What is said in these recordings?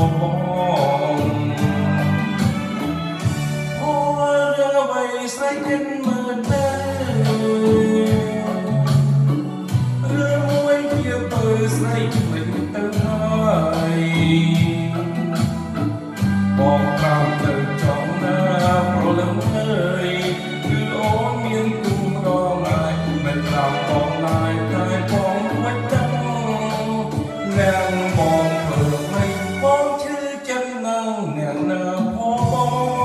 បងអូរឿងអ្វីស្រេចចិត្តមើលទៅរឿងមួយជាពើស្រីភ្លេចទៅហើយបងប្រាំទៅចង់ណាប្រលឹងអើយគឺអូនមានទូម្ដងហើយមិនប្រាប់បងឡើយតែបងមិនដឹងអ្នកបងធ្វើមិនបងឈឺចិត្តណាស់អ្នកណាបង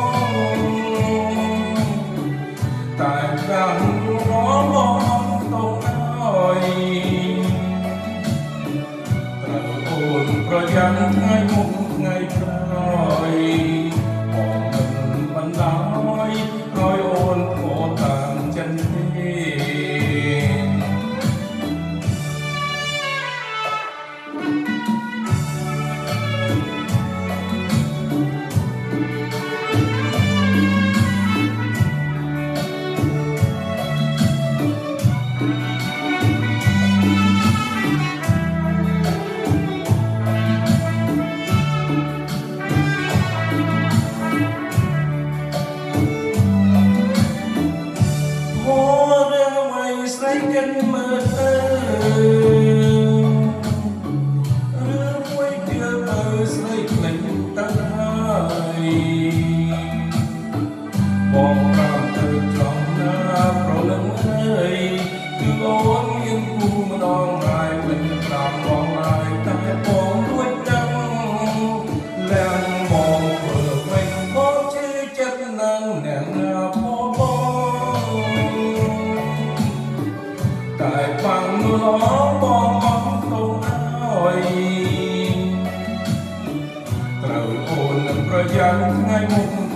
តែចាំរងបងទៅហើយត្រូវអូនប្រយ័ត្នថ្ងៃមុខថ្ងៃក្រោយបងមិនបណ្ដោយឲ្យអូនខកតាមចិនទេចិត្តមើលទៅរឿងមួយទៀតទៅស្រីភ្លេចទៅហើយបងប្រាប់ទៅចង់ណាប្រលឹងអើយគឺអូនមានគូម្ដងហើយមិនប្រាប់បងឡើយតែបងរួចដឹងឡើងបងធ្វើមិនបងជឿចិត្តនឹងអ្នកណាតែបាំងលងបងអត់ទៅហើយត្រូវអូននឹងប្រយ័ត្នថ្ងៃមុខ